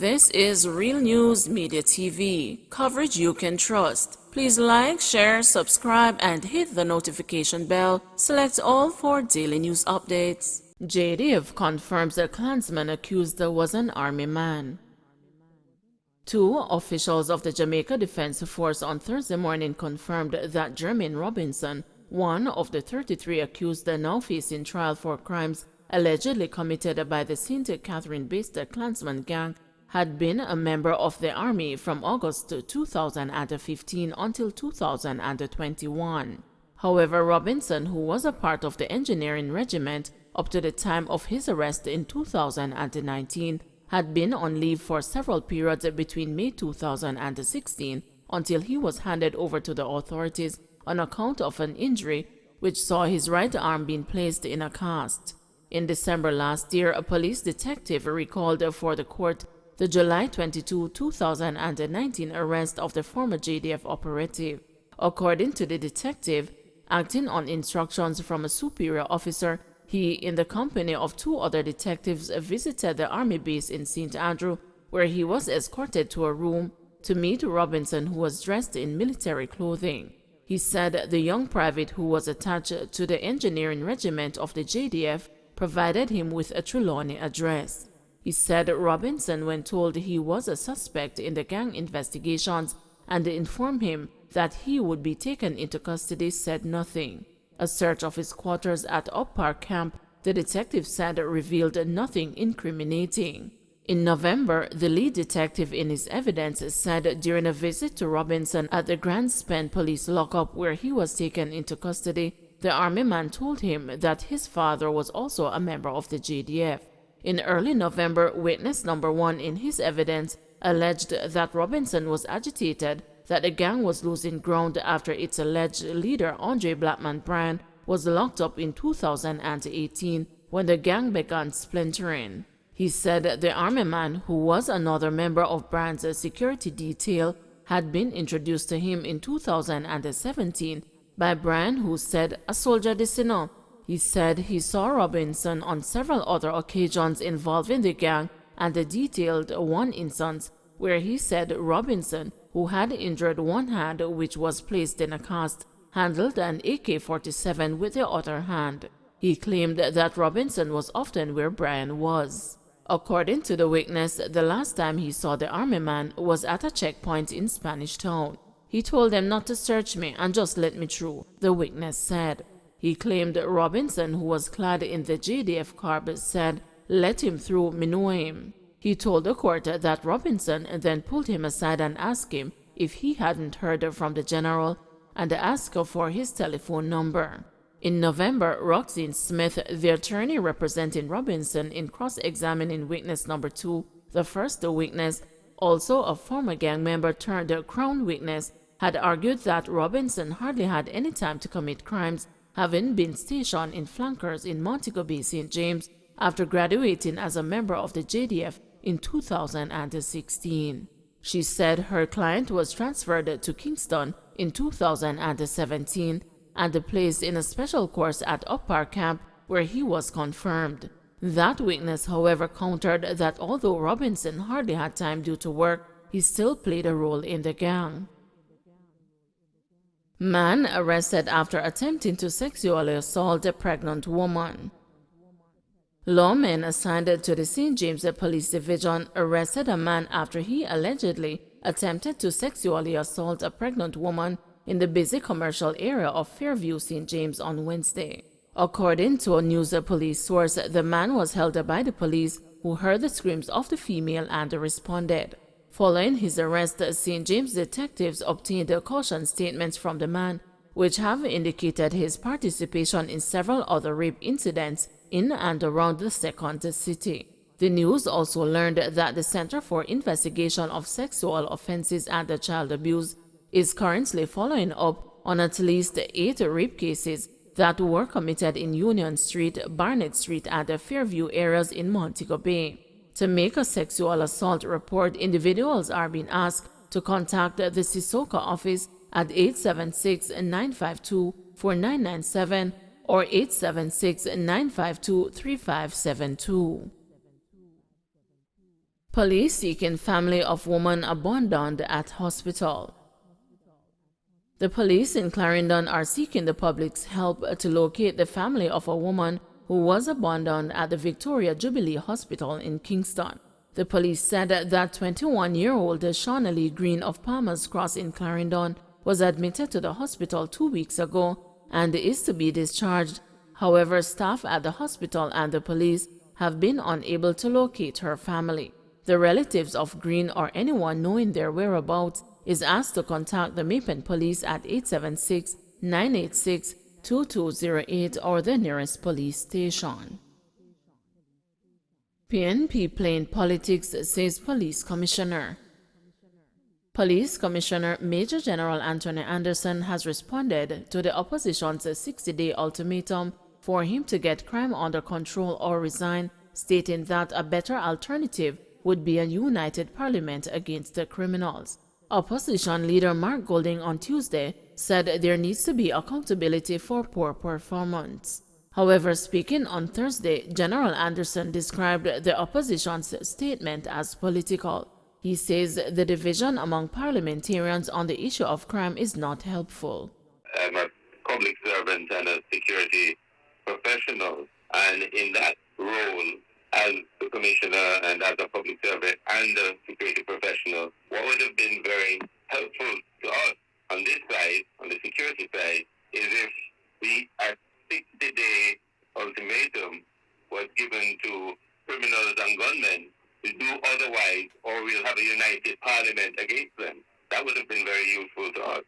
This is Real News Media TV, coverage you can trust. Please like, share, subscribe, and hit the notification bell. Select all for daily news updates. JDF confirms a Clansman accused was an army man. Two officials of the Jamaica Defense Force on Thursday morning confirmed that Jermaine Robinson, one of the 33 accused now facing trial for crimes allegedly committed by the St. Catherine-based Clansmen gang, had been a member of the Army from August 2015 until 2021. However, Robinson, who was a part of the engineering regiment up to the time of his arrest in 2019, had been on leave for several periods between May 2016 until he was handed over to the authorities on account of an injury which saw his right arm being placed in a cast. In December last year, a police detective recalled for the court the July 22, 2019 arrest of the former JDF operative. According to the detective, acting on instructions from a superior officer, he, in the company of two other detectives, visited the army base in St. Andrew, where he was escorted to a room to meet Robinson, who was dressed in military clothing. He said the young private, who was attached to the engineering regiment of the JDF, provided him with a Trelawney address. He said Robinson, when told he was a suspect in the gang investigations and informed him that he would be taken into custody, said nothing. A search of his quarters at Up Park Camp, the detective said, revealed nothing incriminating. In November, the lead detective in his evidence said during a visit to Robinson at the Grand Spend police lockup where he was taken into custody, the army man told him that his father was also a member of the JDF. In early November, witness number 1 in his evidence alleged that Robinson was agitated that the gang was losing ground after its alleged leader, Andre Blackman Bryan, was locked up in 2018 when the gang began splintering. He said the army man, who was another member of Bryan's security detail, had been introduced to him in 2017 by Bryan, who said, "A soldier this, you know." He said he saw Robinson on several other occasions involving the gang and detailed one instance where he said Robinson, who had injured one hand which was placed in a cast, handled an AK-47 with the other hand. He claimed that Robinson was often where Bryan was. According to the witness, the last time he saw the army man was at a checkpoint in Spanish Town. He told them not to search me and just let me through, the witness said. He claimed Robinson, who was clad in the JDF garb, said, "Let him through, me know him." He told the court that Robinson then pulled him aside and asked him if he hadn't heard from the general and asked for his telephone number. In November, Roxanne Smith, the attorney representing Robinson in cross-examining witness number 2, the first witness, also a former gang member turned Crown witness, had argued that Robinson hardly had any time to commit crimes, having been stationed in flankers in Montego Bay, St. James, after graduating as a member of the JDF in 2016. She said her client was transferred to Kingston in 2017 and placed in a special course at Up Park Camp, where he was confirmed. That witness, however, countered that although Robinson hardly had time due to work, he still played a role in the gang. Man arrested after attempting to sexually assault a pregnant woman. Lawmen assigned to the St. James Police Division arrested a man after he allegedly attempted to sexually assault a pregnant woman in the busy commercial area of Fairview, St. James on Wednesday. According to a news police source, the man was held by the police, who heard the screams of the female and responded. Following his arrest, St. James detectives obtained caution statements from the man, which have indicated his participation in several other rape incidents in and around the second city. The news also learned that the Center for Investigation of Sexual Offenses and Child Abuse is currently following up on at least 8 rape cases that were committed in Union Street, Barnett Street, and the Fairview areas in Montego Bay. To make a sexual assault report, individuals are being asked to contact the Sissoka office at 876-952-4997 or 876-952-3572. Police seeking family of woman abandoned at hospital. The police in Clarendon are seeking the public's help to locate the family of a woman who was abandoned at the Victoria Jubilee Hospital in Kingston. The police said that 21-year-old Shawnee Green of Palmer's Cross in Clarendon was admitted to the hospital 2 weeks ago and is to be discharged. However, staff at the hospital and the police have been unable to locate her family. The relatives of Green or anyone knowing their whereabouts is asked to contact the Mapen Police at 876-986-2208 or the nearest police station. PNP playing politics, says Police Commissioner. Police Commissioner Major General Anthony Anderson has responded to the opposition's 60-day ultimatum for him to get crime under control or resign, stating that a better alternative would be a united parliament against the criminals. Opposition leader Mark Golding on Tuesday said there needs to be accountability for poor performance. However, speaking on Thursday, General Anderson described the opposition's statement as political. He says the division among parliamentarians on the issue of crime is not helpful. I'm a public servant and a security professional, and in that role, as the commissioner and as a public servant and a security professional, what would have been very helpful to us on this side, on the security side, is if a 60-day ultimatum was given to criminals and gunmen to do otherwise, or we'll have a united parliament against them. That would have been very useful to us.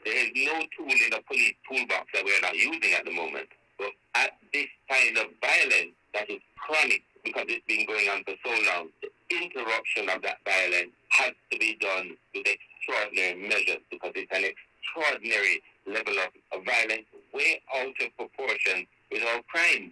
There is no tool in the police toolbox that we're not using at the moment. But at this kind of violence that is chronic, because it's been going on for so long, the interruption of that violence has to be done with extraordinary measures, because it's an extraordinary level of violence, way out of proportion with all crimes.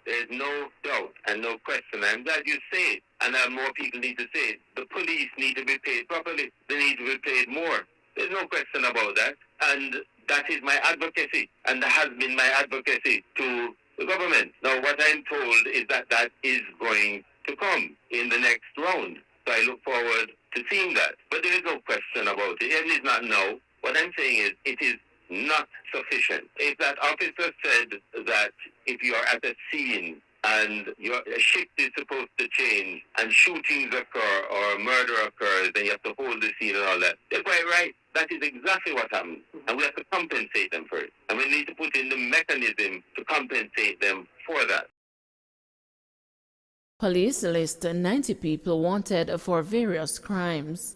There's no doubt and no question. I'm glad you say it, and more people need to say it. The police need to be paid properly. They need to be paid more. There's no question about that. And that is my advocacy, and that has been my advocacy to the government. Now, what I'm told is that that is going to come in the next round. So I look forward to seeing that. But there is no question about it. And it's not now. What I'm saying is it is not sufficient. If that officer said that if you are at a scene and your shift is supposed to change and shootings occur or murder occurs, then you have to hold the scene and all that, they're quite right. That is exactly what happens. And we have to compensate them for it. And we need to put in the mechanism to compensate them for that. Police list 90 people wanted for various crimes.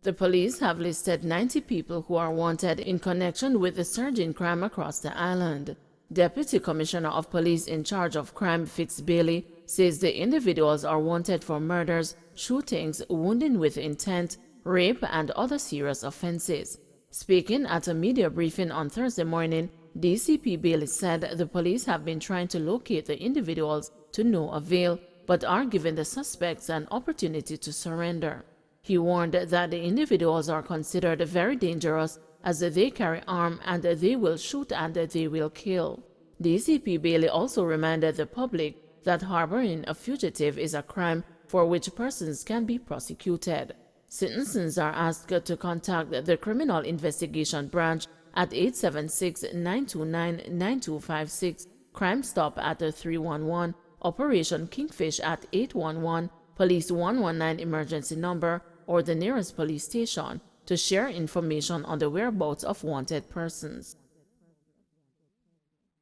The police have listed 90 people who are wanted in connection with the surge in crime across the island. Deputy Commissioner of Police in charge of crime, Fitz Bailey, says the individuals are wanted for murders, shootings, wounding with intent, rape, and other serious offenses. Speaking at a media briefing on Thursday morning, DCP Bailey said the police have been trying to locate the individuals to no avail, but are giving the suspects an opportunity to surrender. He warned that the individuals are considered very dangerous as they carry arms and they will shoot and they will kill. DCP Bailey also reminded the public that harboring a fugitive is a crime for which persons can be prosecuted. Citizens are asked to contact the Criminal Investigation Branch at 876-929-9256, Crime Stop at 311, Operation Kingfish at 811, Police 119 emergency number, or the nearest police station to share information on the whereabouts of wanted persons.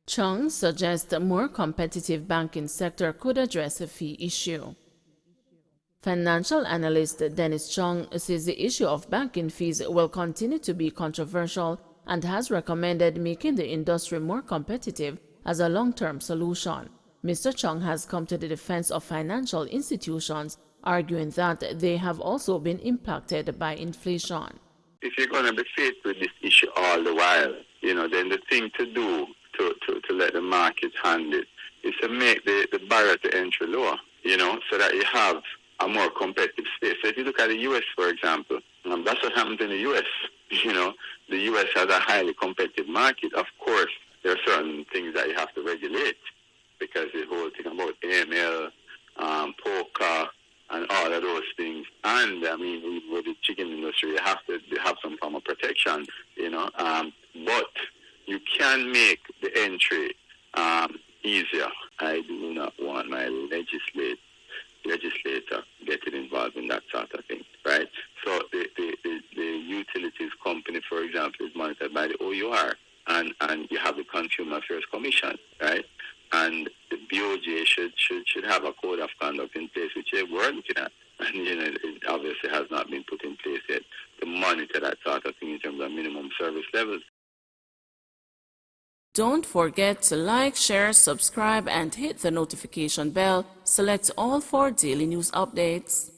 Chung suggests a more competitive banking sector could address a fee issue. Financial analyst Dennis Chung says the issue of banking fees will continue to be controversial and has recommended making the industry more competitive as a long-term solution. Mr. Chung has come to the defense of financial institutions, arguing that they have also been impacted by inflation. If you're going to be faced with this issue all the while, then the thing to do to let the market handle it is to make the barrier to entry lower, so that you have a more competitive space. So if you look at the U.S., for example, that's what happens in the U.S. The U.S. has a highly competitive market. Of course, there are certain things that you have to regulate, because the whole thing about AML, poker, I mean, with the chicken industry, you have to have some form of protection, but you can make the entry easier. I do not want my legislator getting involved in that sort of thing, right? So the utilities company, for example, is monitored by the OUR, and you have the Consumer Affairs Commission, right? And the BOJ should have a code of conduct in place, which they were looking at, and it obviously has not been put in place yet to monitor that sort of thing in terms of minimum service levels. Don't forget to like, share, subscribe, and hit the notification bell. Select all for daily news updates.